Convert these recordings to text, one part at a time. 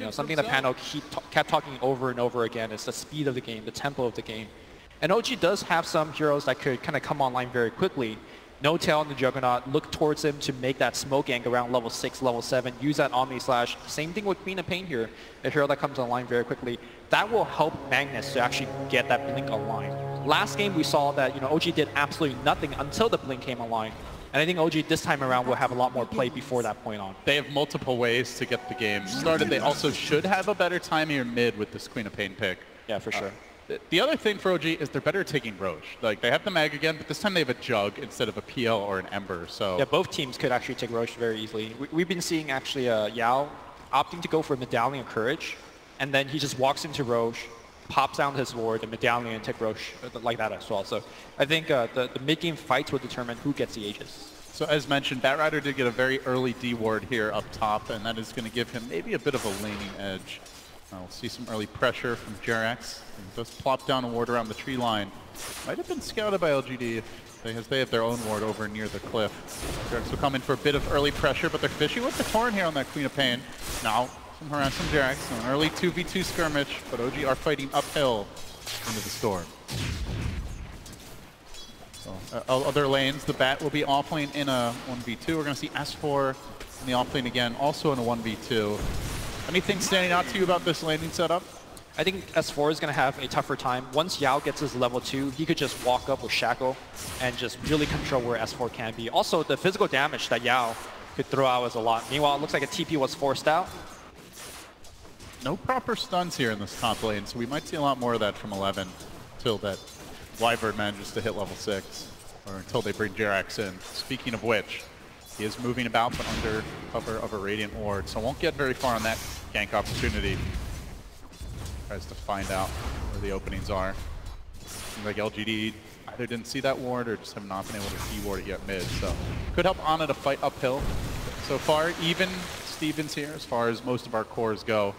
You know, something that Pano kept talking over and over again is the speed of the game, the tempo of the game. And OG does have some heroes that could kind of come online very quickly. No Tail on the Juggernaut, look towards him to make that smoke gank around level 6, level 7, use that Omni Slash. Same thing with Queen of Pain here, a hero that comes online very quickly. That will help Magnus to actually get that Blink online. Last game we saw that, you know, OG did absolutely nothing until the Blink came online. And I think OG this time around will have a lot more play before that point on. They have multiple ways to get the game started. They also should have a better time here mid with this Queen of Pain pick. Yeah, for sure. The other thing for OG is they're better at taking Roche. Like, they have the Mag again, but this time they have a Jug instead of a PL or an Ember, so... Yeah, both teams could actually take Roche very easily. We've been seeing actually Yao opting to go for Medallion Courage, and then he just walks into Roche, pops down his ward, and Medallion and take Roche like that as well. So I think the mid-game fights will determine who gets the Aegis. So as mentioned, Batrider did get a very early D ward here up top, and that is going to give him maybe a bit of a laning edge. We'll see some early pressure from Jerax. He does plop down a ward around the tree line. Might have been scouted by LGD as they have their own ward over near the cliff. Jerax will come in for a bit of early pressure, but they're fishing with the Torrent here on that Queen of Pain. Now, some harass from Jerax. So an early 2v2 skirmish, but OG are fighting uphill into the storm. So, other lanes, the Bat will be offlane in a 1v2. We're going to see S4 in the offlane again, also in a 1v2. Anything standing out to you about this laning setup? I think S4 is going to have a tougher time. Once Yao gets his level 2, he could just walk up with Shackle and just really control where S4 can be. Also, the physical damage that Yao could throw out is a lot. Meanwhile, it looks like a TP was forced out. No proper stuns here in this top lane, so we might see a lot more of that from 11 until that Wyvern manages to hit level 6, or until they bring Jerax in. Speaking of which, he is moving about, but under cover of a Radiant Ward, so won't get very far on that gank opportunity. Tries to find out where the openings are. Seems like LGD either didn't see that ward or just have not been able to de-ward it yet mid, so could help Ana to fight uphill. So far, even Stevens here as far as most of our cores go.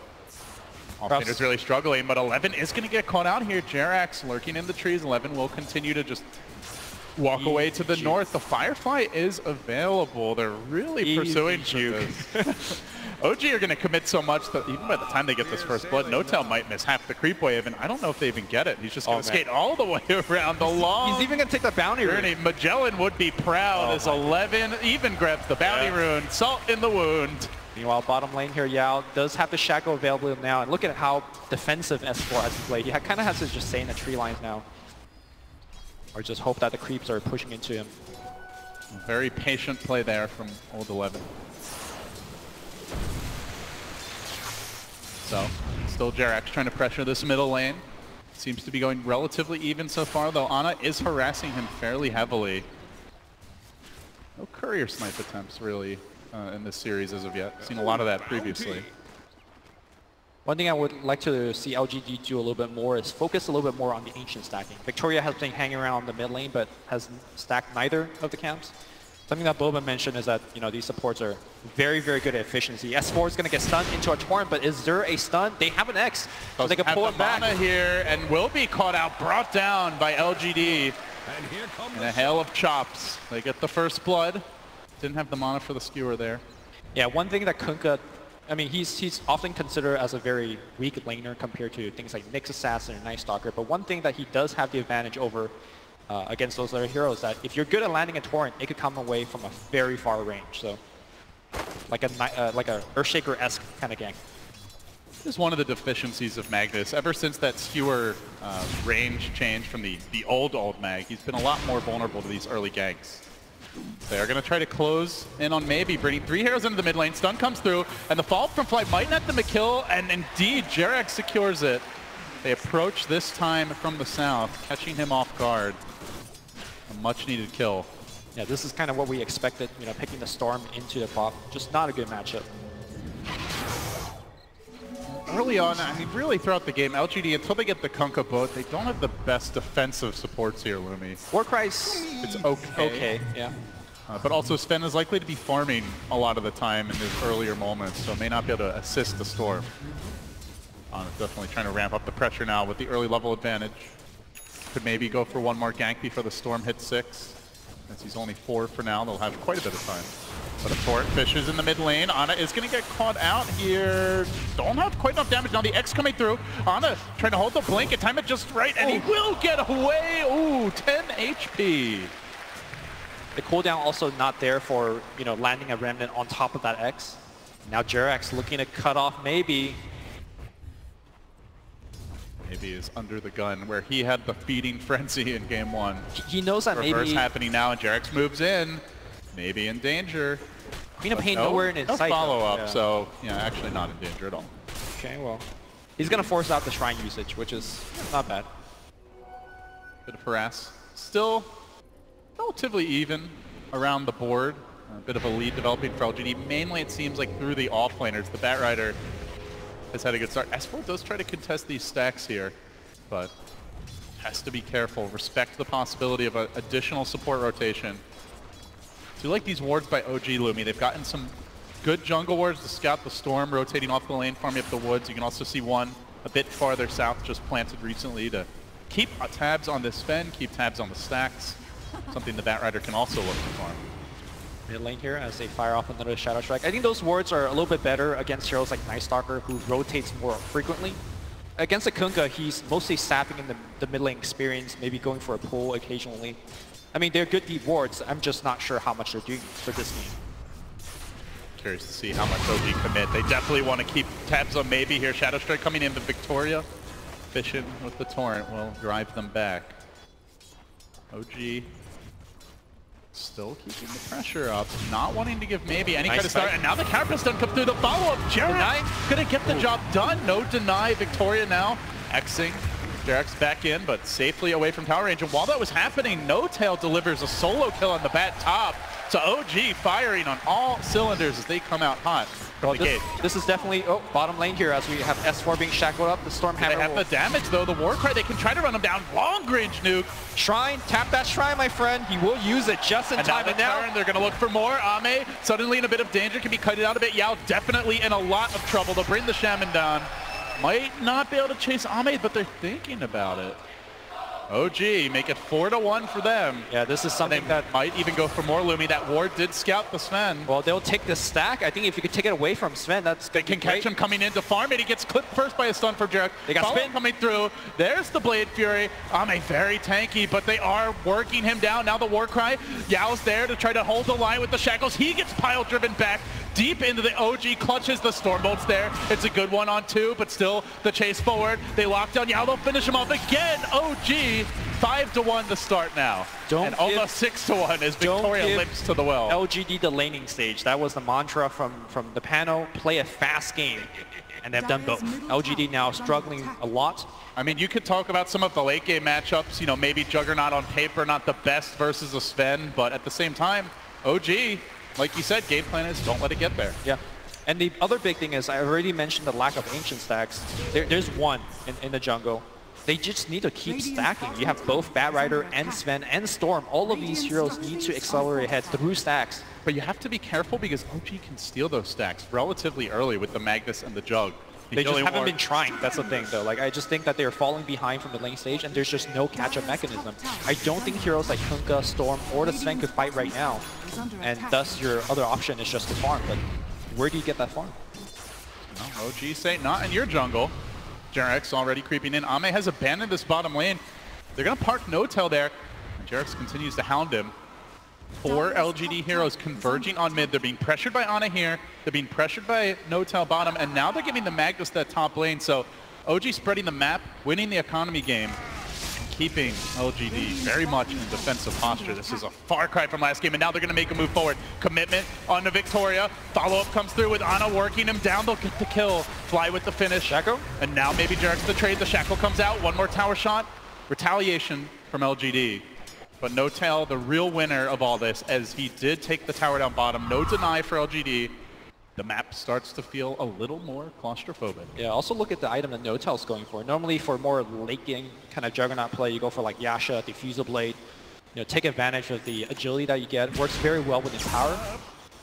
Offlaner's really struggling, but 11 is going to get caught out here. Jerax lurking in the trees. 11 will continue to just walk away to the north. The Firefly is available. They're really pursuing this. OG are going to commit so much that even by the time they get this first blood, No-Tail might miss half the creep wave, and I don't know if they even get it. He's just going to skate all the way around the long... He's even going to take the bounty rune. Magellan would be proud as 11 even grabs the bounty rune. Salt in the wound. Meanwhile, bottom lane here, Yao does have the Shackle available now, and look at how defensive S4 has played. He kind of has to just stay in the tree lines now, or just hope that the creeps are pushing into him. Very patient play there from old 11. So, still Jerax trying to pressure this middle lane. Seems to be going relatively even so far, though Ana is harassing him fairly heavily. No courier snipe attempts, really. In this series as of yet. Seen a lot of that previously. One thing I would like to see LGD do a little bit more is focus a little bit more on the ancient stacking. Victoria has been hanging around the mid lane, but has stacked neither of the camps. Something that Boba mentioned is that, you know, these supports are very, very good at efficiency. S4 is going to get stunned into a torrent, but is there a stun? They have an X, so they can pull it back. Mana here and will be caught out, brought down by LGD. In a hail of chops. They get the first blood. Didn't have the mana for the skewer there. Yeah, one thing that Kunkka, I mean, he's often considered as a very weak laner compared to things like Nyx Assassin and Night Stalker, but one thing that he does have the advantage over against those other heroes, that if you're good at landing a torrent, it could come away from a very far range. So, like a Earthshaker-esque kind of gank. This is one of the deficiencies of Magnus. Ever since that skewer range change from the old Mag, he's been a lot more vulnerable to these early ganks. They are going to try to close in on maybe bringing 3 heroes into the mid lane. Stun comes through, and the follow-up from Flight might net them a kill, and indeed, Jerax secures it. They approach this time from the south, catching him off guard. A much-needed kill. Yeah, this is kind of what we expected, you know, picking the Storm into the bot. Just not a good matchup. Early on, I mean, really throughout the game, LGD, until they get the Kunkka boat, they don't have the best defensive supports here, Lumi. Warcry's it's okay. Yeah. But also Sven is likely to be farming a lot of the time in his earlier moments, so may not be able to assist the Storm. Definitely trying to ramp up the pressure now with the early level advantage. Could maybe go for one more gank before the Storm hits 6. Since he's only 4 for now, they'll have quite a bit of time. But a Torrent fishes in the mid lane. Ana is going to get caught out here. Don't have quite enough damage. Now the X coming through. Ana trying to hold the blink and time it just right, and he will get away. Ooh, 10 HP. The cooldown also not there for, you know, landing a remnant on top of that X. Now Jerax looking to cut off maybe. Maybe is under the gun where he had the feeding frenzy in game 1. He knows that Reverse maybe happening now, and Jerax moves in. Maybe in danger. Queen of Pain nowhere in his sight. Follow up, yeah. So yeah, actually not in danger at all. Okay, well, he's gonna force out the shrine usage, which is not bad. Bit of harass. Still relatively even around the board. A bit of a lead developing for LGD. Mainly it seems like through the offlaners. The Batrider has had a good start. S4 does try to contest these stacks here, but has to be careful. Respect the possibility of an additional support rotation. Do like these wards by OG Lumi. They've gotten some good jungle wards to scout the storm, rotating off the lane, farming up the woods. You can also see one a bit farther south, just planted recently to keep tabs on this Sven, keep tabs on the stacks. Something the Batrider can also look to farm. Mid lane here as they fire off another Shadow Strike. I think those wards are a little bit better against heroes like Night Stalker, who rotates more frequently. Against the Kunkka, he's mostly sapping in the mid lane experience, maybe going for a pull occasionally. I mean, they're good deep wards. I'm just not sure how much they're doing for this game. Curious to see how much OG commit. They definitely want to keep tabs on maybe here. Shadow Strike coming in, the Victoria. Fishing with the Torrent will drive them back. OG still keeping the pressure up, not wanting to give maybe any kind of start. And now the counter stun come through the follow-up. Jerax gonna get the job done. No deny. Victoria now Xing. Jerax back in, but safely away from tower range. And while that was happening, No Tail delivers a solo kill on the bat top. So OG firing on all cylinders as they come out hot. Well, this is definitely bottom lane here as we have S4 being shackled up. The Stormhammer. They have the damage though. The Warcry, they can try to run him down. Long range nuke. Shrine, tap that shrine, my friend. He will use it just in time. And now they're going to look for more. Ame suddenly in a bit of danger, can be cut out a bit. Yao definitely in a lot of trouble to bring the Shaman down. Might not be able to chase Ame, but they're thinking about it. OG make it 4-1 for them. Yeah, this is something that might even go for more Lumi. That ward did scout the Sven. Well, they'll take the stack. I think if you could take it away from Sven, they can catch him coming in to farm it. He gets clipped first by a stun from Jerax. They got spin coming through. There's the Blade Fury. Ame very tanky, but they are working him down. Now the Warcry. Yao's there to try to hold the line with the shackles. He gets pile driven back deep into the OG, clutches the Stormbolt's there. It's a good 1-on-2, but still the chase forward. They lock down Yao, they'll finish him off again. OG, 5-1 to start now. And almost 6-1 as Victoria limps to the well. LGD the laning stage. That was the mantra from the panel. Play a fast game. And they've done both. LGD now struggling a lot. I mean, you could talk about some of the late game matchups. You know, maybe Juggernaut on paper, not the best versus a Sven, but at the same time, OG, like you said, game plan is don't let it get there. Yeah. And the other big thing is, I already mentioned the lack of ancient stacks. There's one in the jungle. They just need to keep stacking. You have both Batrider and Sven and Storm. All of these heroes need to accelerate ahead through stacks. But you have to be careful because OG can steal those stacks relatively early with the Magnus and the Jug. They just haven't been trying. That's the thing, though. Like, I just think that they're falling behind from the lane stage, and there's just no catch-up mechanism. I don't think heroes like Kunkka, Storm, or the Sven could fight right now, and thus your other option is just to farm. But where do you get that farm? No, OG say not in your jungle. Jerax already creeping in. Ame has abandoned this bottom lane. They're going to park No Tail there, and Jerax continues to hound him. 4 LGD heroes converging on mid. They're being pressured by Ana here. They're being pressured by No Tail bottom, and now they're giving the Magnus that top lane. So OG spreading the map, winning the economy game, and keeping LGD very much in defensive posture. This is a far cry from last game, and now they're going to make a move forward. Commitment on to Victoria. Follow-up comes through with Ana working him down. They'll get the kill. Fly with the finish. Shackle? And now maybe Jerax the trade. The Shackle comes out. One more tower shot. Retaliation from LGD. But No Tail, the real winner of all this, as he did take the tower down bottom. No deny for LGD. The map starts to feel a little more claustrophobic. Yeah, also look at the item that No Tail's going for. Normally for more late game kind of Juggernaut play, you go for like Yasha, Diffusal Blade. You know, take advantage of the agility that you get. Works very well with his power.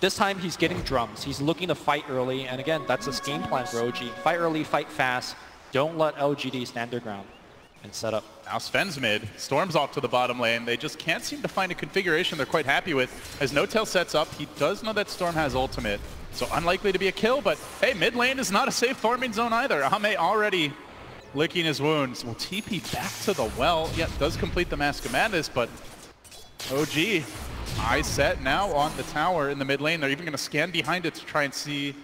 This time he's getting drums. He's looking to fight early, and again, that's his game plan for OG. Fight early, fight fast. Don't let LGD stand their ground. and set up. Now Sven's mid, Storm's off to the bottom lane. They just can't seem to find a configuration they're quite happy with. As N0tail sets up, he does know that Storm has ultimate, so unlikely to be a kill, but hey, mid lane is not a safe farming zone either. Ame already licking his wounds. Will TP back to the well. Yeah, does complete the Mask of Madness, but OG, eyes set now on the tower in the mid lane. They're even going to scan behind it to try and see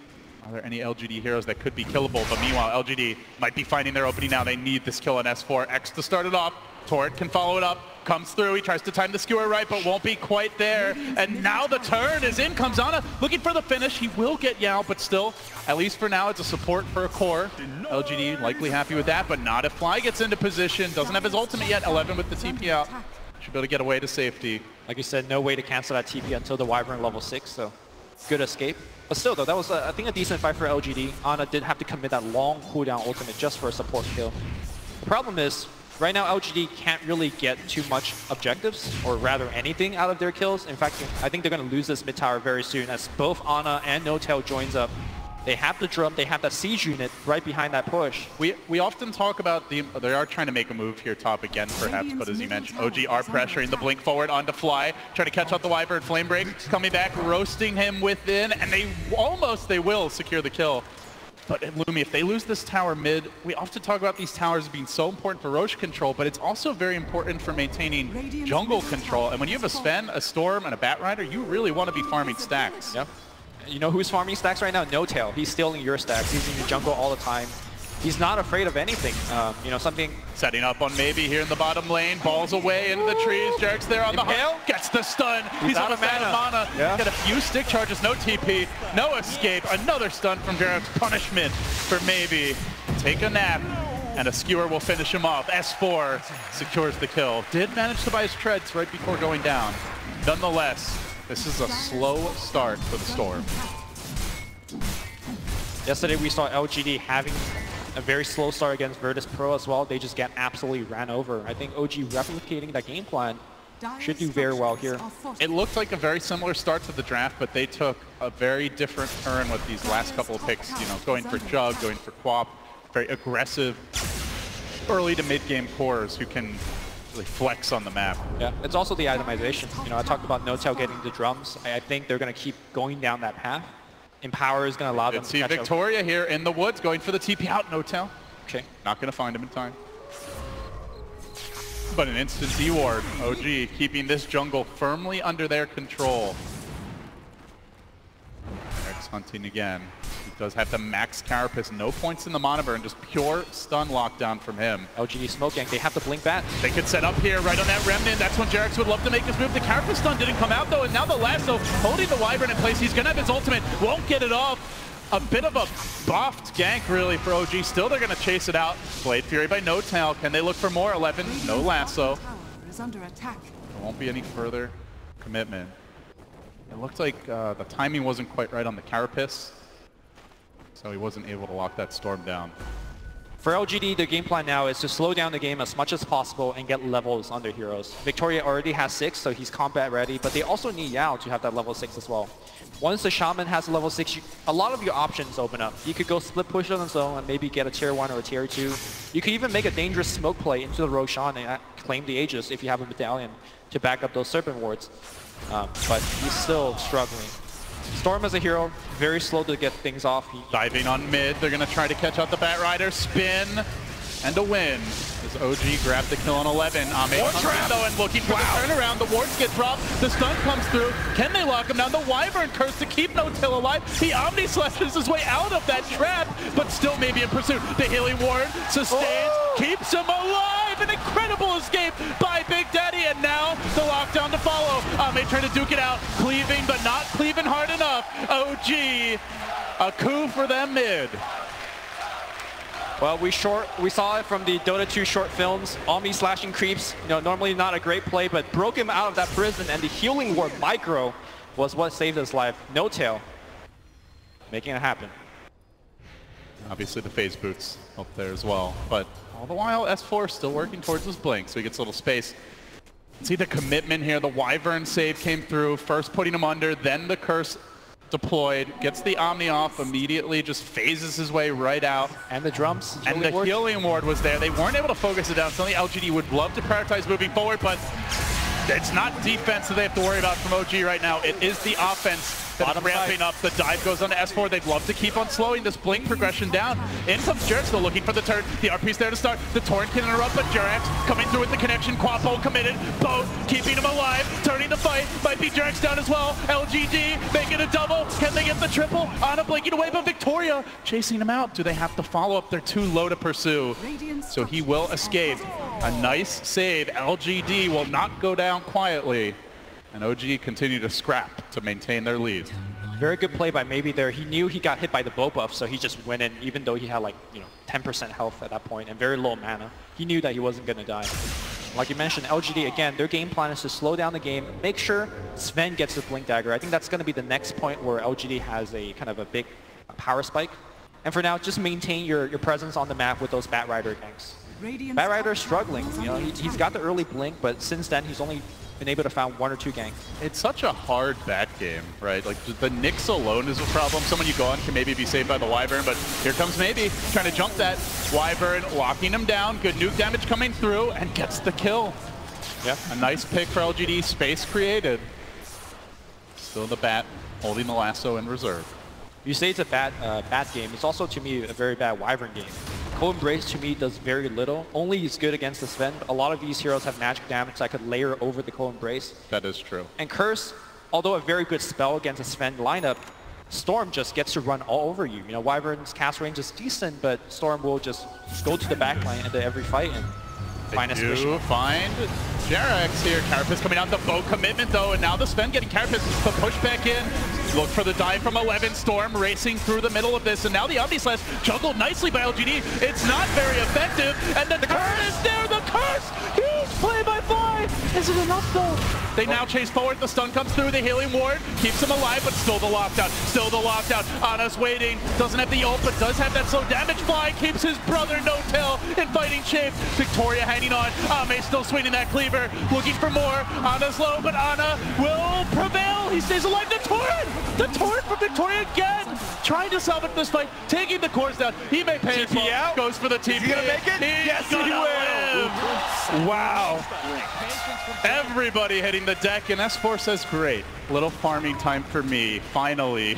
are there any LGD heroes that could be killable. But meanwhile, LGD might be finding their opening now. They need this kill on S4. X to start it off. Torrent can follow it up. Comes through. He tries to time the skewer right, but won't be quite there. And now the turn is in. Comes Ana looking for the finish. He will get Yao, but still, at least for now, it's a support for a core. LGD likely happy with that, but not if Fly gets into position. Doesn't have his ultimate yet. 11 with the TP out. Should be able to get away to safety. Like you said, no way to cancel that TP until the Wyvern level 6, so good escape. But still, though, that was, I think, a decent fight for LGD. Ana did have to commit that long cooldown ultimate just for a support kill. The problem is, right now, LGD can't really get too much objectives, or rather anything out of their kills. In fact, I think they're going to lose this mid tower very soon as both Ana and N0tail joins up. They have the drum, they have that siege unit right behind that push. We often talk about they are trying to make a move here top again perhaps, but as you mentioned, OG are pressuring the blink forward onto Fly, trying to catch out the Wyvern flame break, coming back, roasting him within, and they will secure the kill. But Lumi, if they lose this tower mid, we often talk about these towers being so important for Roche control, but it's also very important for maintaining jungle control. And when you have a Sven, a Storm, and a Batrider, you really want to be farming stacks. Yep. You know who's farming stacks right now? N0tail. He's stealing your stacks. He's in the jungle all the time. He's not afraid of anything. You know, something... Setting up on maybe here in the bottom lane. Balls away into the trees. Jarek's there on the hunt. Gets the stun. He's out of mana. Yeah. Got a few stick charges. No TP. No escape. Another stun from Jarek's punishment for maybe. Take a nap. And a skewer will finish him off. S4 secures the kill. Did manage to buy his treads right before going down. Nonetheless, this is a slow start for the Storm. Yesterday we saw LGD having a very slow start against Virtus Pro as well. They just get absolutely ran over. I think OG replicating that game plan should do very well here. It looked like a very similar start to the draft, but they took a very different turn with these last couple of picks, you know, going for Jug, going for Quap, very aggressive early to mid-game cores who can really flex on the map. Yeah, it's also the itemization. You know, I talked about N0tail getting the drums. I think they're going to keep going down that path. Empower is going to allow them to catch see Victoria here in the woods going for the TP out. N0tail. Okay. Not going to find him in time. But an instant D-ward. OG keeping this jungle firmly under their control. X hunting again. He does have the max Carapace, no points in the Monover, and just pure stun lockdown from him. LGD smoke gank, they have to blink that. They could set up here right on that remnant. That's when Jarex would love to make his move. The Carapace stun didn't come out though, and now the lasso holding the Wyvern in place. He's gonna have his ultimate, won't get it off. A bit of a buffed gank really for OG. Still they're gonna chase it out. Blade Fury by N0tail. Can they look for more? 11, no lasso. There won't be any further commitment. It looked like the timing wasn't quite right on the Carapace, so he wasn't able to lock that Storm down. For LGD, their game plan now is to slow down the game as much as possible and get levels on their heroes. Victoria already has 6, so he's combat ready, but they also need Yao to have that level 6 as well. Once the Shaman has a level 6, a lot of your options open up. You could go split push on the zone and maybe get a tier 1 or a tier 2. You could even make a dangerous smoke play into the Roshan and claim the Aegis if you have a medallion to back up those Serpent Wards. But he's still struggling. Storm as a hero, very slow to get things off. Diving on mid, they're going to try to catch out the Batrider, spin, and a win. As OG grabbed the kill on 11. Ame though and looking for the turnaround. The wards get dropped, the stun comes through. Can they lock him down? The Wyvern curse to keep N0tail alive. He Omni slashes his way out of that trap, but still maybe in pursuit. The healing ward sustains, keeps him alive. An incredible escape by Big Daddy, and now the lockdown to follow. Ame trying to duke it out, cleaving, but not cleaving hard enough. OG, a coup for them mid. Well, we saw it from the Dota 2 short films. Omni slashing creeps, you know, normally not a great play, but broke him out of that prison, and the healing ward micro was what saved his life. N0tail making it happen. Obviously the phase boots up there as well, but all the while S4 still working towards his blink, so he gets a little space. See the commitment here. The Wyvern save came through, first putting him under, then the curse deployed, gets the Omni off immediately, just phases his way right out. And the drums. And the healing ward was there. They weren't able to focus it down. Something LGD would love to prioritize moving forward, but it's not defense that they have to worry about from OG right now. It is the offense that is ramping up. The dive goes on to S4. They'd love to keep on slowing this blink progression down. In comes Jerax, still looking for the turn. The RP's there to start. The Torrent can interrupt, but Jerax coming through with the connection. Quapo committed. Both keeping him alive. Turning the fight. Might be Jerax down as well. LGD making a double. Can they get the triple? Ana blinking away, but Victoria chasing him out. Do they have to follow up? They're too low to pursue. So he will escape. A nice save. LGD will not go down quietly. And OG continue to scrap to maintain their lead. Very good play by Maybe there. He knew he got hit by the bow buff, so he just went in, even though he had like 10% health at that point and very low mana. He knew that he wasn't going to die. Like you mentioned, LGD, again, their game plan is to slow down the game, make sure Sven gets the Blink Dagger. I think that's going to be the next point where LGD has a kind of a big power spike. And for now, just maintain your presence on the map with those Bat Rider ganks. Bat Rider is struggling. He's got the early Blink, but since then he's only been able to find 1 or 2 ganks. It's such a hard bat game, right? Like the Nyx alone is a problem. Someone you go on can maybe be saved by the Wyvern, but here comes Maybe trying to jump that. Wyvern locking him down. Good nuke damage coming through and gets the kill. Yeah, a nice pick for LGD. Space created. Still the bat holding the lasso in reserve. You say it's a bad game. It's also, to me, a very bad Wyvern game. Co-Embrace, to me, does very little. Only is good against the Sven. A lot of these heroes have magic damage that could layer over the Co-Embrace. That is true. And Curse, although a very good spell against a Sven lineup, Storm just gets to run all over you. Wyvern's cast range is decent, but Storm will just go to the backline into every fight and find a solution. Find Jerax here. Carapace coming out the bow commitment though, and now the Sven getting Carapace to push back in. Look for the dive from 11. Storm racing through the middle of this, and now the Omni Slash juggled nicely by LGD. It's not very effective, and the curse is there. The curse, huge play by Fly. Is it enough though? They now chase forward. The stun comes through. The healing ward keeps him alive, but still the lockdown. Still the lockdown. Ana's waiting. Doesn't have the ult, but does have that slow damage. Fly keeps his brother no tail in fighting shape. Victoria hanging on. Ame still swinging that cleaver, looking for more. Ana's low, but Ana will prevail. He stays alive. The torrent! The torrent from Victoria again! Trying to salvage this fight, taking the cores down. He may pay as well. Out. Goes for the TP. Is he gonna make it? Yes, he will! Wow. Everybody hitting the deck, and S4 says, great. Little farming time for me. Finally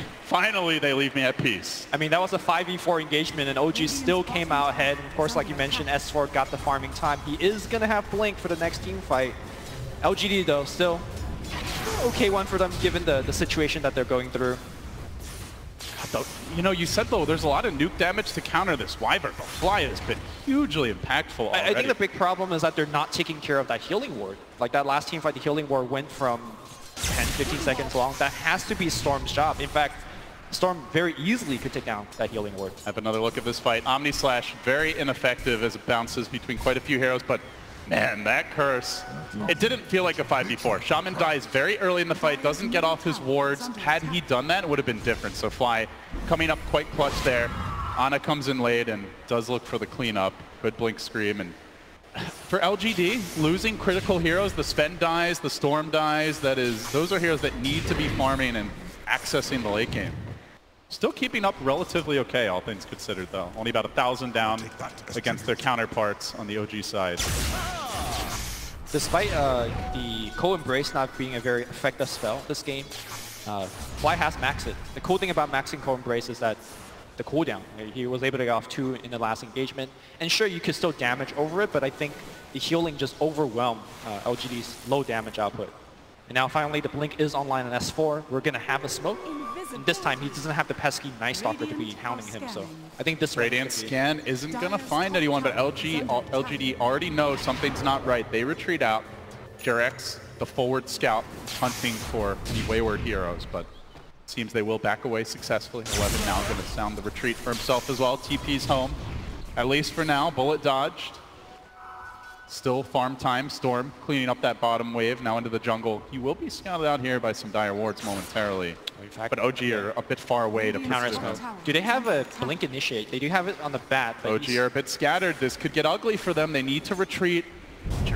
they leave me at peace. I mean, that was a 5v4 engagement, and OG still came out ahead. Of course, like you mentioned, S4 got the farming time. He is going to have Blink for the next team fight. LGD, though, still okay one for them, given the situation that they're going through. You said, though, there's a lot of nuke damage to counter this Wyvern, but Fly has been hugely impactful already. I think the big problem is that they're not taking care of that healing ward. Like that last team fight, the healing ward went from 10, 15 seconds long. That has to be Storm's job. In fact, Storm very easily could take down that healing ward. Have another look at this fight. Omni Slash, very ineffective as it bounces between quite a few heroes, but man, that curse, it didn't feel like a 5v4. Shaman dies very early in the fight, doesn't get off his wards. Had he done that, it would have been different. So Fly coming up quite clutch there. Ana comes in late and does look for the cleanup. Good blink scream. And for LGD, losing critical heroes, the Sven dies, the Storm dies, those are heroes that need to be farming and accessing the late game. Still keeping up relatively okay, all things considered, though. Only about 1,000 down against their counterparts on the OG side. Despite the Co-Embrace not being a very effective spell this game, Fly has maxed it. The cool thing about maxing Co-Embrace is that the cooldown. He was able to get off 2 in the last engagement. And sure, you could still damage over it, but I think the healing just overwhelmed LGD's low damage output. And now finally the Blink is online on S4. We're going to have a smoke. And this time he doesn't have the pesky Night Stalker to be hounding him. So I think this Radiant Scan isn't going to find anyone, but LGD already knows something's not right. They retreat out. Jerax, the forward scout, hunting for any wayward heroes, but it seems they will back away successfully. 11 now going to sound the retreat for himself as well. TP's home, at least for now. Bullet dodged. Still farm time. Storm cleaning up that bottom wave now into the jungle. He will be scouted out here by some dire wards momentarily. But OG are a bit far away to counter smoke. Do they have a Blink Initiate? They do have it on the bat. But OG are a bit scattered. This could get ugly for them. They need to retreat.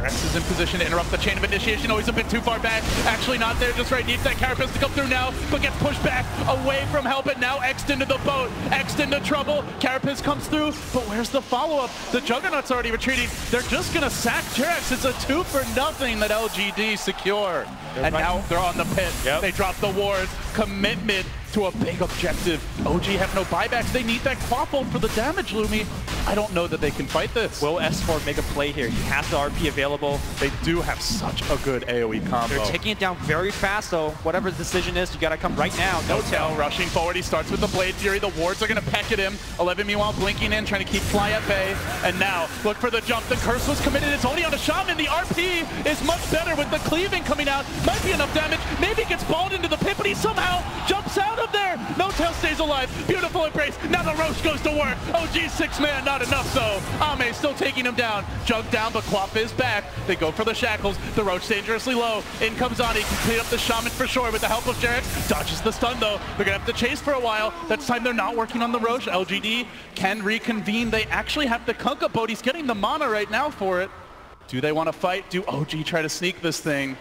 Jerax is in position to interrupt the chain of initiation. Oh, he's a bit too far back. Actually not there, just right. Needs that Carapace to come through now, but gets pushed back away from help. And now X'd into the boat. X'd into trouble. Carapace comes through, but where's the follow-up? The Juggernaut's already retreating. They're just going to sack Jerax. It's a 2-for-0 that LGD secure. And now they're on the pit. Yep. They drop the wards. Commitment to a big objective. OG have no buybacks. They need that quaffle for the damage, Lumi. I don't know that they can fight this. Will S4 make a play here? He has the RP available. They do have such a good AoE combo. They're taking it down very fast, though. Whatever the decision is, you gotta come right now. No tell. Rushing forward, he starts with the Blade Fury. The wards are gonna peck at him. 11 meanwhile blinking in, trying to keep Fly at bay. And now, look for the jump. The curse was committed. It's only on a Shaman. The RP is much better with the cleaving coming out. Might be enough damage. Maybe gets balled into the pit, but he somehow jumps out of there. No tell stays alive. Beautiful embrace. Now the Roche goes to work. OG's 6-man, not enough though. Ame still taking him down. Jug down, but Quaff is back. They go for the shackles. The Roche dangerously low. In comes Ani. Can clean up the Shaman for sure with the help of Jerax. Dodges the stun though. They're gonna have to chase for a while. That's time they're not working on the Roche. LGD can reconvene. They actually have the Kunkka boat. He's getting the mana right now for it. Do they want to fight? Do OG try to sneak this thing?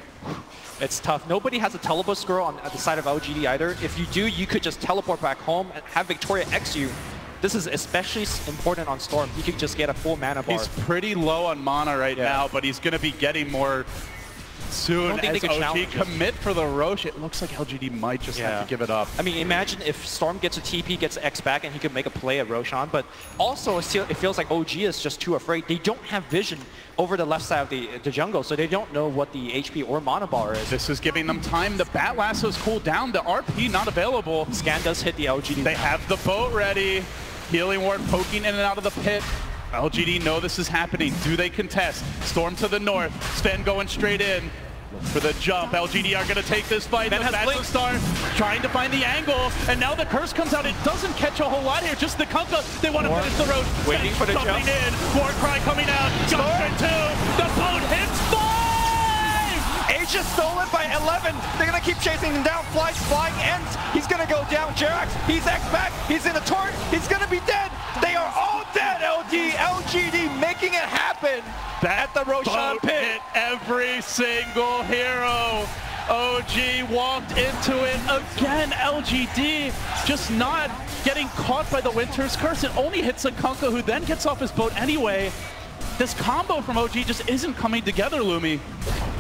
It's tough. Nobody has a teleport scroll on the side of LGD either. If you do, you could just teleport back home and have Victoria X you. This is especially important on Storm. He could just get a full mana bar. He's pretty low on mana right now, but he's going to be getting more soon as OG commit for the Roche. It looks like LGD might just have to give it up. I mean, imagine if Storm gets a TP, gets X back, and he could make a play at Roshan, but also it feels like OG is just too afraid. They don't have vision over the left side of the jungle, so they don't know what the HP or mana bar is. This is giving them time. The Bat Lasso's cooled down. The RP not available. Scan does hit the LGD. They have the boat ready. Healing ward poking in and out of the pit. LGD know this is happening. Do they contest? Storm to the north. Sven going straight in. Look for the jump. LGD are going to take this fight. The Bachelor Star trying to find the angle. And now the curse comes out. It doesn't catch a whole lot here. Just the Kunkka. They want to finish the road. Waiting for the jump. In. War cry coming out. Jump in 2. The boat hits 5. Age is stolen by 11. They're going to keep chasing him down. Fly's flying ends. He's going to go down. Jerax, he's X back. He's in a torrent. He's going to be dead. They are all dead, LGD making it happen at the Roshan pit. Hit every single hero. OG walked into it again. LGD just not getting caught by the Winter's Curse. It only hits a Kunkka, who then gets off his boat anyway. This combo from OG just isn't coming together, Lumi.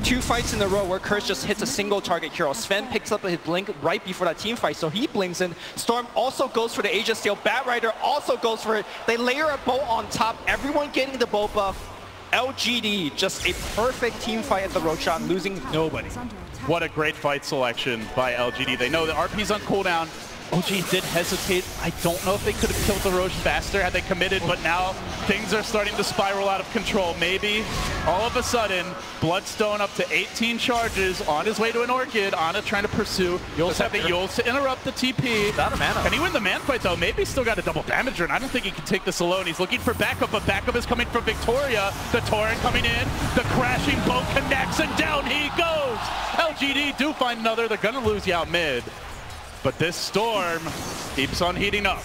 2 fights in a row where Curse just hits a single target hero. Sven picks up his blink right before that team fight, so he blinks in. Storm also goes for the Aegis Steel. Bat Rider also goes for it. They layer a boat on top, everyone getting the boat buff. LGD, just a perfect team fight at the Roshan, losing nobody. What a great fight selection by LGD. They know the RP's on cooldown. OG did hesitate. I don't know if they could have killed the Roche faster had they committed, but now things are starting to spiral out of control. Maybe all of a sudden, Bloodstone up to 18 charges on his way to an Orchid. Ana trying to pursue. Yule's have the Yules to interrupt the TP. Without a mana. Can he win the man fight though? Maybe still got a double damager, and I don't think he can take this alone. He's looking for backup, but backup is coming from Victoria. The Torrent coming in. The crashing boat connects, and down he goes. LGD do find another. They're gonna lose you out mid. But this storm keeps on heating up.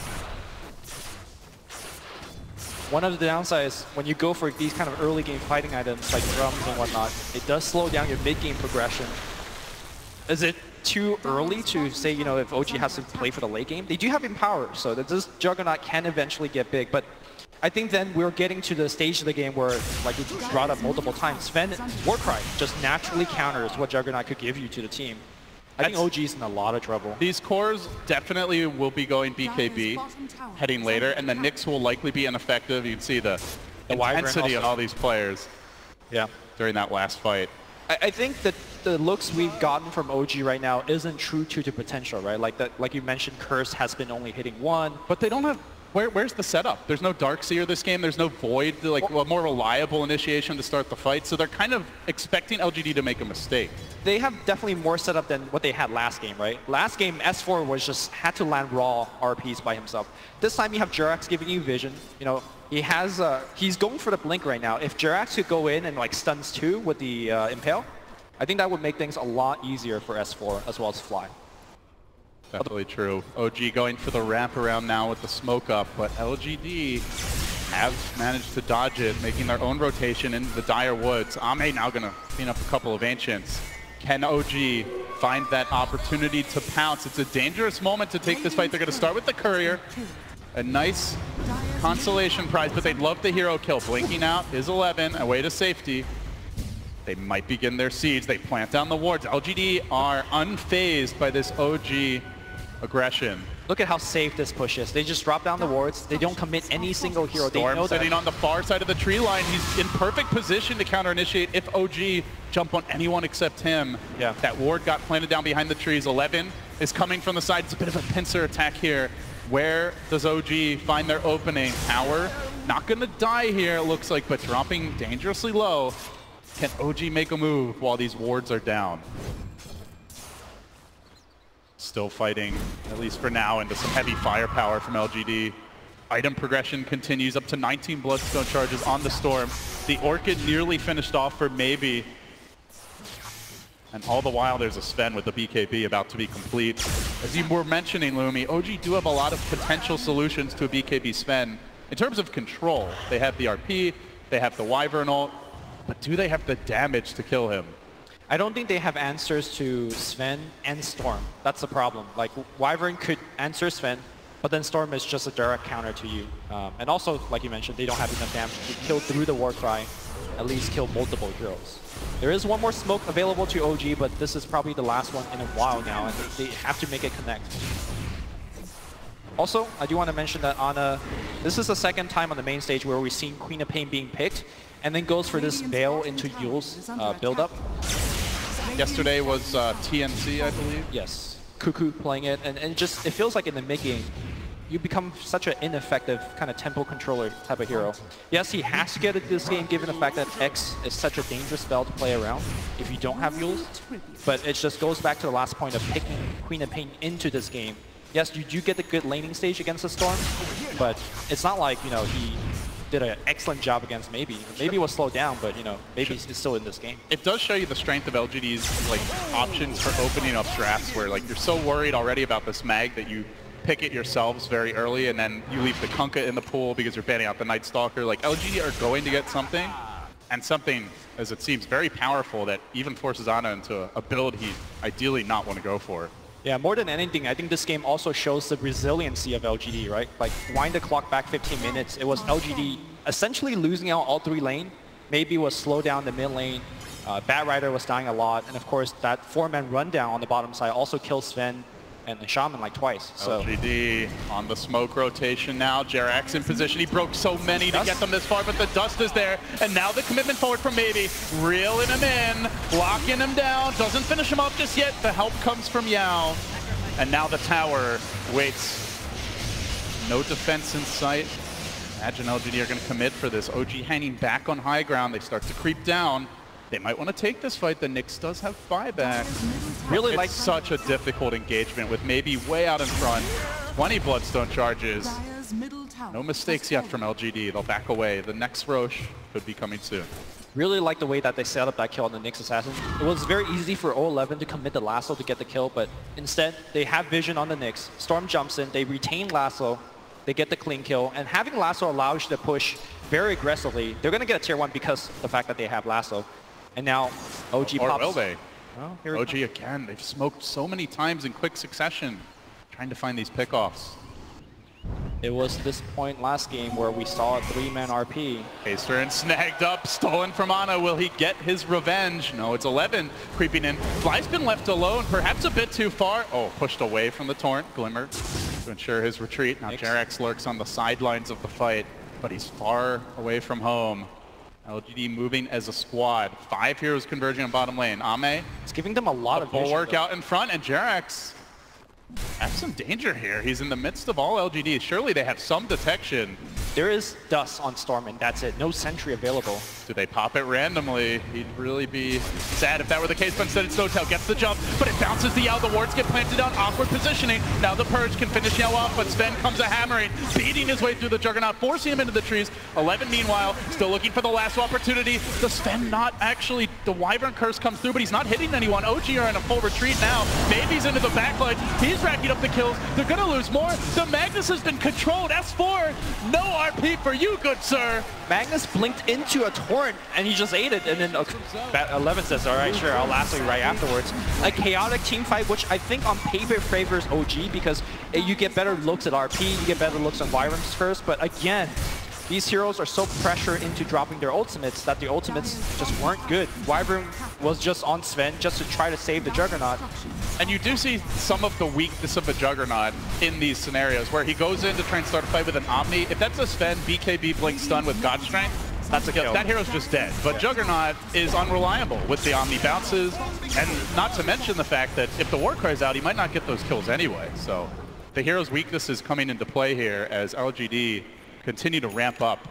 One of the downsides, when you go for these kind of early game fighting items like drums and whatnot, it does slow down your mid game progression. Is it too early to say, you know, if OG has to play for the late game? They do have Empower, so that this Juggernaut can eventually get big, but I think then we're getting to the stage of the game where, like we brought up multiple times, Sven Warcry just naturally counters what Juggernaut could give you to the team. I think OG's in a lot of trouble. These cores definitely will be going BKB heading later, and the Nyx will likely be ineffective. You can see the intensity on all these players during that last fight. I think that the looks we've gotten from OG right now isn't true to the potential, right? Like you mentioned, Curse has been only hitting 1. But they don't have... Where's the setup? There's no Darkseer this game. There's no Void, like a more reliable initiation to start the fight. So they're kind of expecting LGD to make a mistake. They have definitely more setup than what they had last game, right? Last game, S4 was just had to land raw RPs by himself. This time you have Jerax giving you vision. You know, he has he's going for the blink right now. If Jerax could go in and like stuns 2 with the Impale, I think that would make things a lot easier for S4 as well as Fly. Definitely true. OG going for the wraparound now with the smoke up, but LGD have managed to dodge it, making their own rotation into the dire woods. Ame now going to clean up a couple of Ancients. Can OG find that opportunity to pounce? It's a dangerous moment to take this fight. They're going to start with the Courier. A nice consolation prize, but they'd love the hero kill. Blinking out is 11, away to safety. They might begin their siege. They plant down the wards. LGD are unfazed by this OG aggression. Look at how safe this push is. They just drop down the wards. They don't commit any single hero. Storm they know sitting on the far side of the tree line. He's in perfect position to counter-initiate if OG jump on anyone except him. Yeah. That ward got planted down behind the trees. 11 is coming from the side. It's a bit of a pincer attack here. Where does OG find their opening? Tower not going to die here, it looks like, but dropping dangerously low. Can OG make a move while these wards are down? Still fighting, at least for now, into some heavy firepower from LGD. Item progression continues up to 19 Bloodstone charges on the Storm. The Orchid nearly finished off for maybe. And all the while, there's a Sven with the BKB about to be complete. As you were mentioning, Lumi, OG do have a lot of potential solutions to a BKB Sven. In terms of control, they have the RP, they have the Wyvern ult, but do they have the damage to kill him? I don't think they have answers to Sven and Storm. That's the problem. Like, Wyvern could answer Sven, but then Storm is just a direct counter to you. And also, like you mentioned, they don't have enough damage to kill through the Warcry, at least kill multiple heroes. There is one more smoke available to OG, but this is probably the last one in a while now, and they have to make it connect. Also, I do want to mention that this is the second time on the main stage where we've seen Queen of Pain being picked, and then goes for this Veil into Yule's build-up. Yesterday was TNC, I believe. Yes, Cuckoo playing it, and it feels like in the mid-game, you become such an ineffective kind of tempo controller type of hero. Yes, he has to get it this game given the fact that X is such a dangerous spell to play around if you don't have Yules, but it just goes back to the last point of picking Queen of Pain into this game. Yes, you do get the good laning stage against the Storm, but it's not like, you know, he did an excellent job against Maybe. Maybe was slowed down, but, you know, Maybe is still in this game. It does show you the strength of LGD's like options for opening up drafts where like you're so worried already about this mag that you pick it yourselves very early and then you leave the Kunkka in the pool because you're banning out the Night Stalker. Like LGD are going to get something, and something, as it seems, very powerful that even forces Ana into a build he'd ideally not want to go for. Yeah, more than anything, I think this game also shows the resiliency of LGD, right? Like, wind the clock back 15 minutes, it was LGD essentially losing out all three lane. Maybe was slowed down the mid lane. Bat Rider was dying a lot, and of course that 4-man rundown on the bottom side also kills Sven and the Shaman like twice. So LGD on the smoke rotation now. Jerax in position. He broke so many to get them this far, but the dust is there. And now the commitment forward from Maybe. Reeling him in, locking him down. Doesn't finish him up just yet. The help comes from Yao. And now the tower waits. No defense in sight. Imagine LGD are going to commit for this. OG hanging back on high ground. They start to creep down. They might want to take this fight. The Nyx does have buybacks. Really it's like such a difficult engagement with Maybe way out in front. 20 Bloodstone charges. No mistakes yet from LGD. They'll back away. The next Roche could be coming soon. Really like the way that they set up that kill on the Nyx Assassin. It was very easy for 011 to commit the lasso to get the kill, but instead they have vision on the Nyx. Storm jumps in, they retain lasso, they get the clean kill, and having lasso allows you to push very aggressively. They're going to get a tier 1 because of the fact that they have lasso. And now OG or pops. Will they? Oh, here OG again. They've smoked so many times in quick succession, trying to find these pickoffs. It was this point last game where we saw a 3-man RP. Hasterin snagged up, stolen from Ana. Will he get his revenge? No, it's 11 creeping in. Fly's been left alone, perhaps a bit too far. Oh, pushed away from the Torrent. Glimmer to ensure his retreat. Now Jerax lurks on the sidelines of the fight, but he's far away from home. LGD moving as a squad. 5 heroes converging on bottom lane. Ame. It's giving them a lot of vision, bulwark out in front, and Jerax have some danger here. He's in the midst of all LGD. Surely they have some detection. There is dust on Storm, and that's it. No sentry available. Do they pop it randomly? He'd really be sad if that were the case, but instead it's Notel. Gets the jump, but it bounces the Yao. The wards get planted down. Awkward positioning. Now the Purge can finish Yao off, but Sven comes a hammering, beating his way through the Juggernaut, forcing him into the trees. 11, meanwhile, still looking for the last opportunity. The Sven not actually, the Wyvern Curse comes through, but he's not hitting anyone. OG are in a full retreat now. Maybe's into the backline. He's racking up the kills. They're going to lose more. The Magnus has been controlled. S4, no RP for you, good sir. Magnus blinked into a torrent and he just ate it, and then 11 says, all right, sure, I'll lasso you right afterwards. A chaotic team fight, which I think on paper favors OG because you get better looks at RP, you get better looks on Wyvern's first, but again, these heroes are so pressured into dropping their ultimates that the ultimates just weren't good. Wyvern was just on Sven just to try to save the Juggernaut. And you do see some of the weakness of the Juggernaut in these scenarios where he goes in to try and start a fight with an Omni. If that's a Sven BKB Blink stun with God Strength, That's a kill. that hero's just dead. But Juggernaut is unreliable with the Omni bounces, and not to mention the fact that if the War Cry's out, he might not get those kills anyway. So the hero's weakness is coming into play here as LGD continue to ramp up.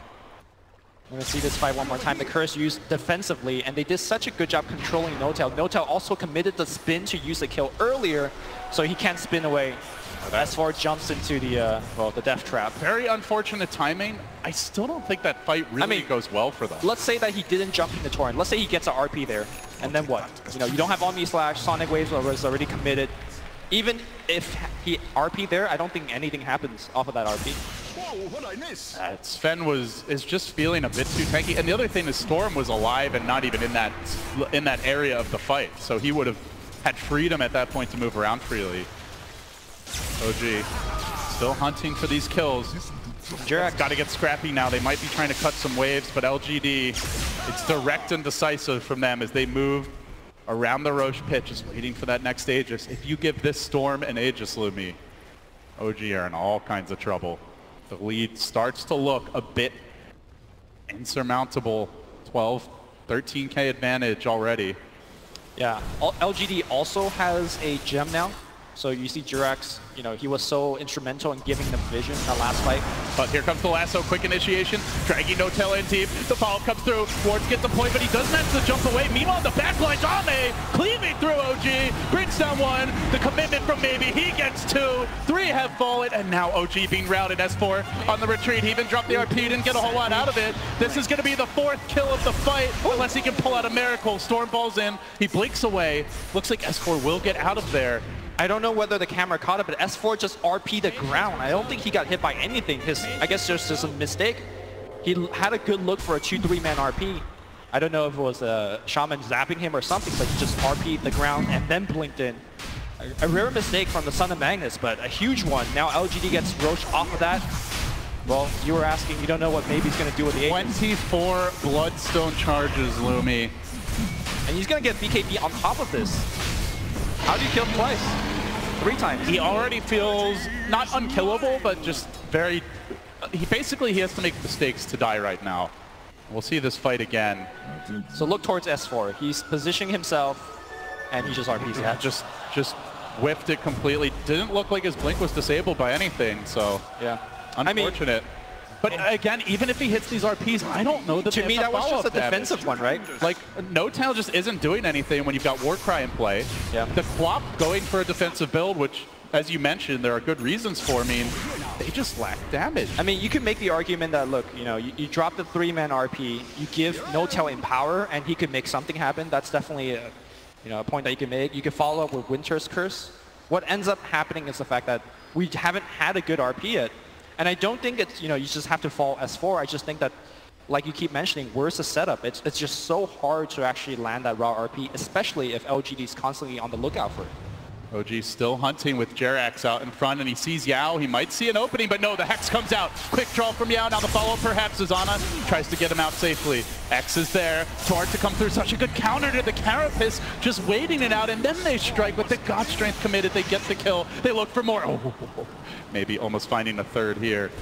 We're going to see this fight one more time. The Curse used defensively, and they did such a good job controlling Notel. Notel also committed the spin to use the kill earlier, so he can't spin away. S4 jumps into the the death trap. Very unfortunate timing. I still don't think that fight really goes well for them. Let's say that he didn't jump in the torrent. Let's say he gets an RP there, and then what? You know, you don't have Omni Slash, Sonic Waves was already committed. Even if he RP there, I don't think anything happens off of that RP. Whoa, what I miss? Sven is just feeling a bit too tanky, and the other thing is Storm was alive and not even in that area of the fight, so he would have had freedom at that point to move around freely. OG still hunting for these kills. Jirax Got to get scrappy now. They might be trying to cut some waves, but LGD, it's direct and decisive from them as they move around the Roche pit, just waiting for that next Aegis. If you give this Storm an Aegis, Lumi, OG are in all kinds of trouble. The lead starts to look a bit insurmountable. 12, 13k advantage already. Yeah, LGD also has a gem now. So you see Jirax, you know, he was so instrumental in giving them vision in that last fight. But here comes the lasso, quick initiation, dragging Notel in deep. The follow-up comes through, Wards gets the point, but he does manage to jump away. Meanwhile, the backline, Ame cleaving through OG, brings down one. The commitment from Maybe, he gets two. Three have fallen, and now OG being routed. S4 on the retreat. He even dropped the RP, didn't get a whole lot out of it. This is going to be the fourth kill of the fight, unless he can pull out a miracle. Storm balls in, he blinks away. Looks like S4 will get out of there. I don't know whether the camera caught it, but S4 just RP'd the ground. I don't think he got hit by anything. I guess just a mistake. He had a good look for a 2-3-man RP. I don't know if it was a Shaman zapping him or something, but he just RP'd the ground and then blinked in. A rare mistake from the Son of Magnus, but a huge one. Now LGD gets Roche off of that. Well, you were asking, you don't know what Maybe's going to do with the Aegis. 24 Bloodstone charges, Lumi. And he's going to get BKB on top of this. How do you kill him twice? 3 times. He already feels not unkillable, but just very... He has to make mistakes to die right now. We'll see this fight again. So look towards S4. He's positioning himself, and he just RPs. Yeah, just whiffed it completely. Didn't look like his blink was disabled by anything, so... Yeah. Unfortunate. But again, even if he hits these RPs, I don't know that to me that was just a defensive one, right? Like, Notel just isn't doing anything when you've got Warcry in play. Yeah. The Quap going for a defensive build, which, as you mentioned, there are good reasons for. I mean, they just lack damage. I mean, you can make the argument that, look, you know, you drop the 3-man RP, you give Notel Empower, and he could make something happen. That's definitely a, you know, a point that you can make. You can follow up with Winter's Curse. What ends up happening is the fact that we haven't had a good RP yet. And I don't think it's, you know, you just have to fall S4. I just think that, like you keep mentioning, where's the setup? It's just so hard to actually land that raw RP, especially if LGD is constantly on the lookout for it. OG still hunting with Jirax out in front, and he sees Yao. He might see an opening, but no, the Hex comes out. Quick draw from Yao. Now the follow-up perhaps is Ana. Tries to get him out safely. X is there. Toward to come through. Such a good counter to the Carapace. Just waiting it out, and then they strike with the God Strength committed. They get the kill. They look for more. Oh, maybe almost finding a third here.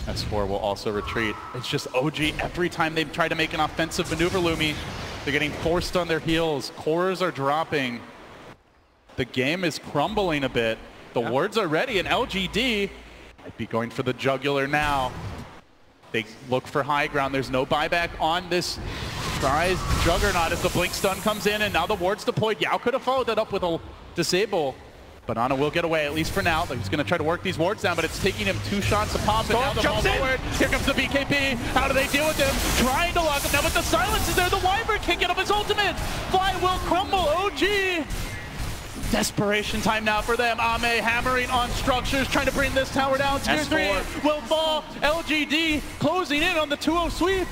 S4 will also retreat. It's just OG every time they try to make an offensive maneuver, Lumi. They're getting forced on their heels. Cores are dropping. The game is crumbling a bit. The wards are ready, and LGD might be going for the jugular now. They look for high ground. There's no buyback on this Tries Juggernaut as the blink stun comes in, and now the ward's deployed. Yao could have followed that up with a disable. But Ana will get away, at least for now. He's going to try to work these wards down, but it's taking him 2 shots a pop. And now the ball forward. Here comes the BKB. How do they deal with him? Trying to lock him down, but the silence is there. The Wyvern can't get up his ultimate. Fly will crumble. OG desperation time now for them. Ame hammering on structures, trying to bring this tower down. Tier 3 will fall. LGD closing in on the 2-0 sweep.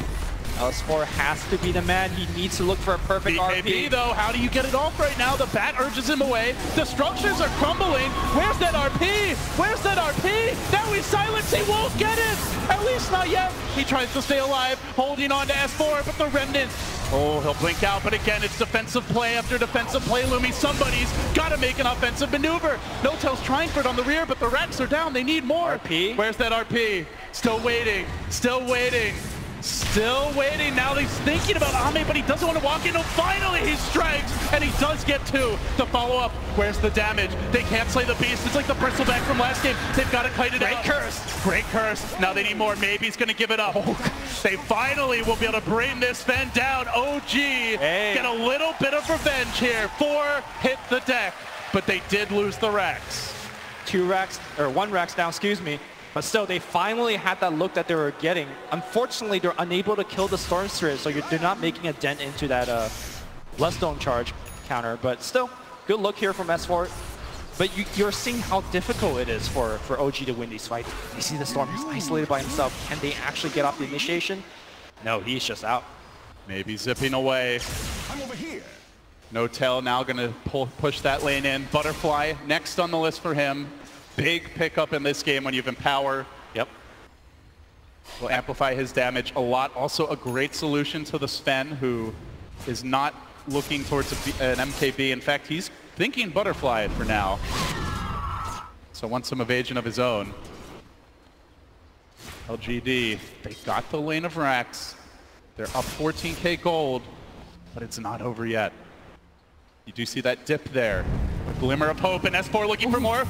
S4 has to be the man. He needs to look for a perfect BKB RP. though, how do you get it off right now? The bat urges him away. The structures are crumbling. Where's that RP? Where's that RP? Now we silence, he won't get it! At least not yet. He tries to stay alive, holding on to S4, but the remnant. Oh, he'll blink out, but again, it's defensive play after defensive play. Lumi, somebody's gotta make an offensive maneuver. Notel's trying for it on the rear, but the Rats are down. They need more. RP? Where's that RP? Still waiting, still waiting. Still waiting. Now he's thinking about Ame, but he doesn't want to walk in. No, finally he strikes, and he does get 2 to follow up. Where's the damage? They can't slay the beast. It's like the bristleback from last game. They've got to kite it out. Great curse. Great curse. Now they need more. Maybe he's going to give it up. They finally will be able to bring this Fen down. OG get a little bit of revenge here. 4 hit the deck, but they did lose the racks. 2 racks, or 1 racks down, excuse me. But still, they finally had that look that they were getting. Unfortunately, they're unable to kill the Storm Spirit, so they're not making a dent into that Bloodstone charge counter. But still, good look here from S4. But you're seeing how difficult it is for OG to win these fights. You see the Storm, he's isolated by himself. Can they actually get off the initiation? No, he's just out. Maybe zipping away. I'm over here. Notel now going to push that lane in. Butterfly next on the list for him. Big pickup in this game when you have Empower. Yep. Will amplify his damage a lot. Also a great solution to the Sven, who is not looking towards an MKB. In fact, he's thinking Butterfly for now. So wants some evasion of his own. LGD, they got the lane of racks. They're up 14k gold, but it's not over yet. You do see that dip there. A glimmer of hope, and S4 looking for more.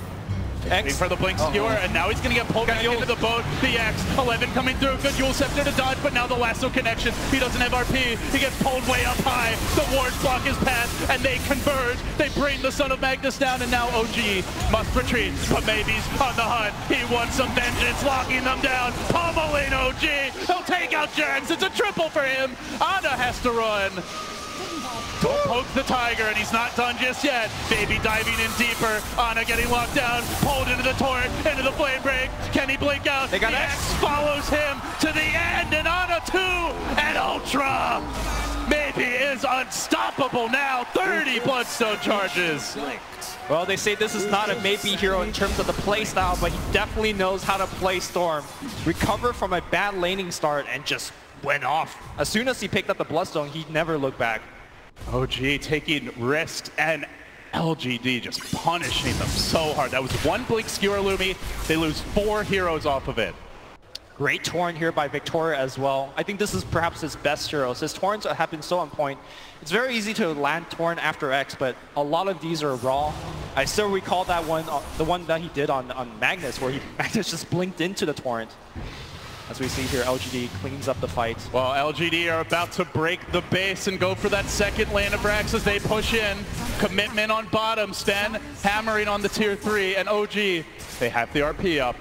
Waiting for the blink skewer, and now he's going to get pulled back into the boat. The X, 11 coming through. Good Yule Scepter to dodge, but now the lasso connection. He doesn't have RP. He gets pulled way up high. The wards block his path, and they converge. They bring the Son of Magnus down, and now OG must retreat. But maybe's on the hunt. He wants some vengeance, locking them down. Pummeling OG. He'll take out Jax. It's a triple for him. Ana has to run. Don't poke the tiger, and he's not done just yet. Baby diving in deeper. Ana getting locked down, pulled into the torrent, into the flame break. Can he blink out? They got the X follows him to the end, and Ana 2 and Ultra. Maybe is unstoppable now. 30 Bloodstone charges. Well, they say this is not a maybe hero in terms of the play style, but he definitely knows how to play Storm. Recover from a bad laning start and just went off. As soon as he picked up the Bloodstone, he never looked back. OG taking risks, and LGD just punishing them so hard. That was 1 blink skewer Lumi. They lose 4 heroes off of it. Great Torrent here by Victoria as well. I think this is perhaps his best heroes. His Torrents have been so on point. It's very easy to land Torrent after X, but a lot of these are raw. I still recall that one, the one that he did on Magnus, where Magnus just blinked into the Torrent. As we see here, LGD cleans up the fight. Well, LGD are about to break the base and go for that second lane of racks as they push in. Commitment on bottom, Sven hammering on the tier 3, and OG, they have the RP up.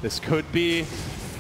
This could be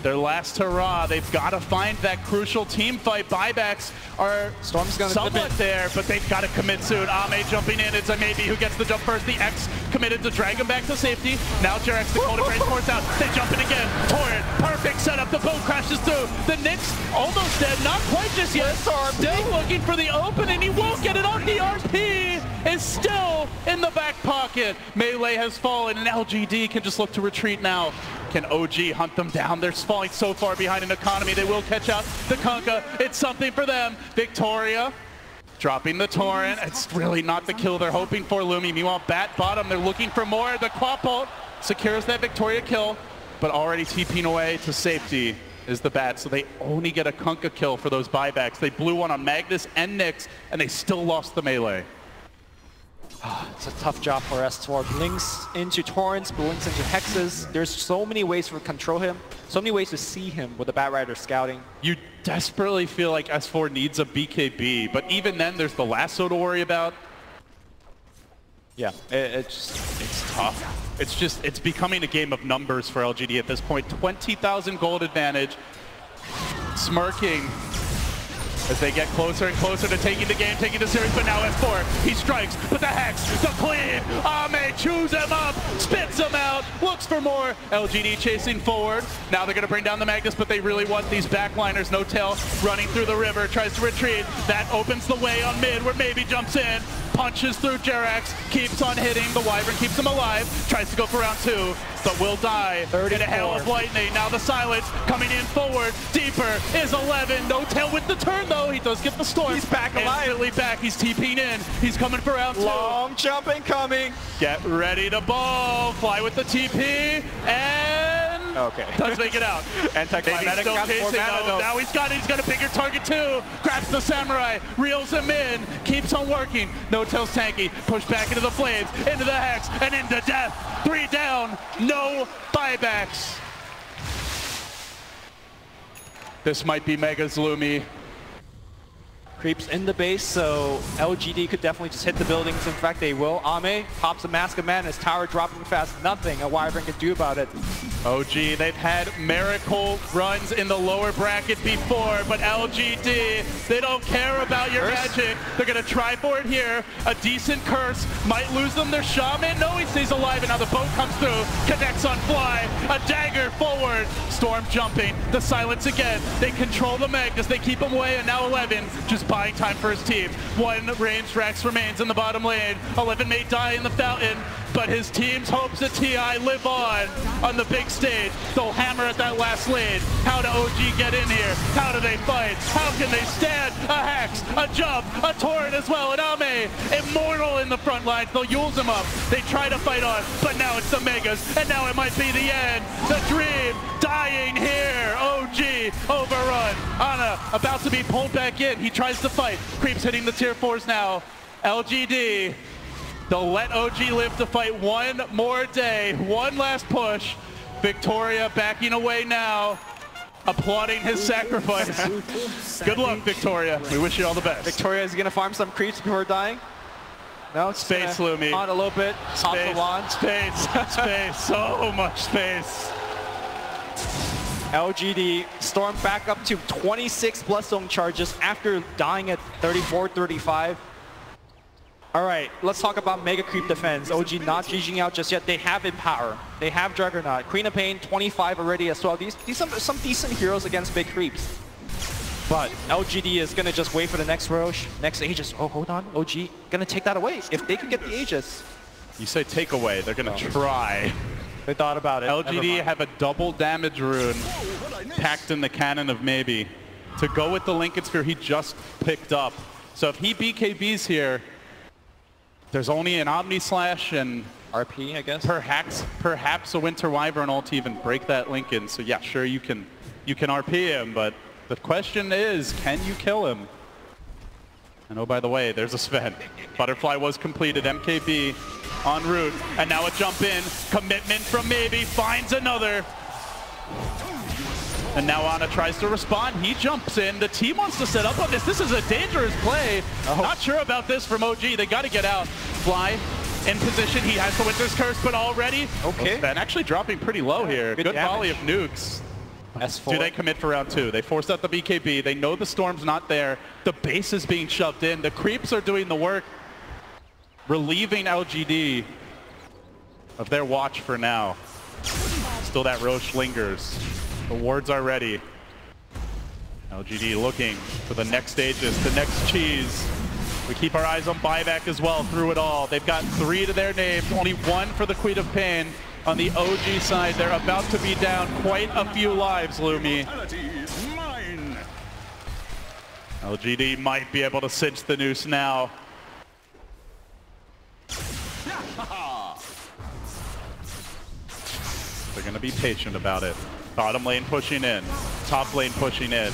their last hurrah. They've got to find that crucial team fight. Buybacks are Storm's gonna somewhat there, but they've got to commit soon. Ame jumping in. It's a maybe who gets the jump first. The X committed to drag him back to safety. Now Jarex, the Golden Grace pours out. They jump in again. Torrent, perfect setup. The boat crashes through. The Nyx almost dead. Not quite just yet. Still looking for the open, and he won't get it on. The RP is still in the back pocket. Melee has fallen, and LGD can just look to retreat now. Can OG hunt them down? They're falling so far behind in economy. They will catch out the Kunkka. It's something for them. Victoria dropping the Torrent. It's really not the kill they're hoping for, Lumi. Meanwhile, Bat bottom, they're looking for more. The Quapult secures that Victoria kill, but already TPing away to safety is the Bat, so they only get a Kunkka kill for those buybacks. They blew one on Magnus and Nyx, and they still lost the melee. It's a tough job for S4. Blinks into Torrents, blinks into Hexes. There's so many ways to control him, so many ways to see him with the Bat Rider scouting. You desperately feel like S4 needs a BKB, but even then there's the lasso to worry about. Yeah, it's tough. It's becoming a game of numbers for LGD at this point. 20,000 gold advantage. Smirking. as they get closer and closer to taking the game, taking the series, but now F4, he strikes, but the Hex, the clean, Ame chews him up, spits him out, looks for more, LGD chasing forward, now they're going to bring down the Magnus, but they really want these backliners, No Tail running through the river, tries to retreat, that opens the way on mid, where Maybe jumps in, punches through Jerax, keeps on hitting, the Wyvern keeps him alive, tries to go for round 2, but will die in a hail of lightning. Now the silence coming in forward, deeper is 11, No Tail with the turn though, he does get the storm. He's back alive. Instantly back, he's TP'ing in, he's coming for round 2. Long jump incoming. Get ready to ball, fly with the TP, and does make it out. Anticlimactic still chasing though. Now he's got a bigger target too. Grabs the Samurai, reels him in, keeps on working. No Tail's tanky, pushed back into the flames, into the Hex, and into death. 3 down, no buybacks. This might be Mega's Lumi. Creeps in the base, so LGD could definitely just hit the buildings. In fact, they will. Ame pops a Mask of Madness, tower dropping fast. Nothing a Wyvern can do about it. OG, they've had miracle runs in the lower bracket before, but LGD, they don't care about your magic. They're going to try for it here. A decent curse might lose them their shaman. No, he stays alive, and now the boat comes through. Connects on fly. A dagger forward. Storm jumping. The silence again. They control the Magnus. They keep him away, and now 11 just buying time for his team. 1 ranged Rex remains in the bottom lane. 11 may die in the fountain, but his team's hopes at TI live on the big stage. They'll hammer at that last lane. How do OG get in here? How do they fight? How can they stand? A Hex, a jump, a torrent as well, and Ame, immortal in the front lines. They'll use him up. They try to fight on, but now it's the Megas, and now it might be the end. The dream dying here. OG overrun. Ana about to be pulled back in. He tries to fight. Creeps hitting the tier 4s now. LGD, they'll let OG live to fight one more day. One last push. Victoria backing away now, applauding his sacrifice. Good luck, Victoria. We wish you all the best. Victoria is going to farm some creeps before dying. No, space, Lumi. On a little bit. Space. So much space. LGD storm back up to 26 plus zone charges after dying at 34, 35. All right, let's talk about Mega Creep defense. OG not GGing out just yet. They have Empower. They have Juggernaut. Queen of Pain, 25 already as well. These some decent heroes against big creeps. But LGD is going to just wait for the next Roche, next Aegis. Oh, hold on. OG going to take that away. If they can get the Aegis. You say take away. They're going to try. They thought about it. LGD have a double damage rune packed in the cannon of Maybe to go with the Lincoln Sphere he just picked up. So if he BKBs here, there's only an Omni Slash and RP, I guess. Perhaps a Winter Wyvern ult to even break that Lincoln. So yeah, sure you can RP him, but the question is, can you kill him? And oh, by the way, there's a Sven. Butterfly was completed, MKB en route, and now a jump in, commitment from Maybe, finds another. And now Ana tries to respond, he jumps in, the team wants to set up on this. This is a dangerous play. Not sure about this from OG, they gotta get out. Fly in position, he has the Winter's Curse, but already, Sven actually dropping pretty low here. Good volley of nukes. S4. Do they commit for round 2? They forced out the BKB. They know the storm's not there. The base is being shoved in. The creeps are doing the work, relieving LGD of their watch for now. Still that Roche lingers. The wards are ready. LGD looking for the next Aegis, the next cheese. We keep our eyes on buyback as well through it all. They've got 3 to their names, only 1 for the Queen of Pain. On the OG side, they're about to be down quite a few lives, Lumi. LGD might be able to cinch the noose now. They're going to be patient about it. Bottom lane pushing in, top lane pushing in,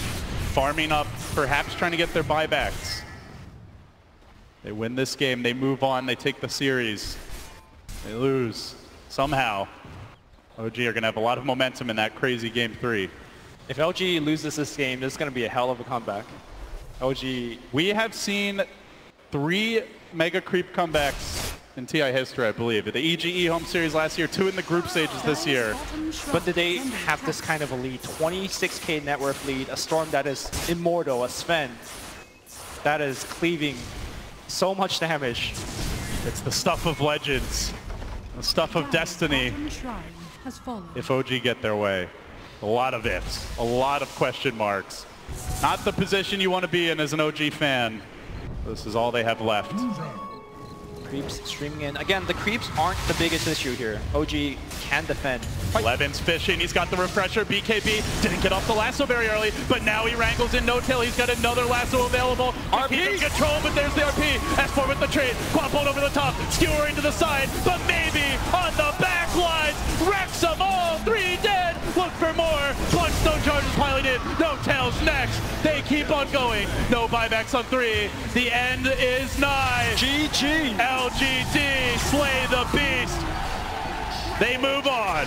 farming up, perhaps trying to get their buybacks. They win this game, they move on, they take the series. They lose. Somehow, OG are going to have a lot of momentum in that crazy game 3. If LG loses this game, this is going to be a hell of a comeback. OG... We have seen 3 Mega Creep comebacks in TI history, I believe. The EGE home series last year, 2 in the group stages this year. But did they have this kind of a lead? 26k net worth lead, a Storm that is immortal, a Sven that is cleaving so much damage. It's the stuff of legends, the stuff of destiny. If OG get their way, a lot of ifs, a lot of question marks. Not the position you want to be in as an OG fan. This is all they have left. Creeps streaming in. Again, the creeps aren't the biggest issue here. OG can defend. Levin's fishing, he's got the refresher. BKB didn't get off the lasso very early, but now he wrangles in no-tail. He's got another lasso available. RP control, but there's the RP. S4 with the trade. Quapold over the top, skewering to the side, but maybe on the back lines. Wrecks them all, 3 dead. Look for more. Bloodstone charges piling in. No-tails next. They keep on going. No buybacks on 3. The end is nigh. GG. LGD slay the beast. They move on.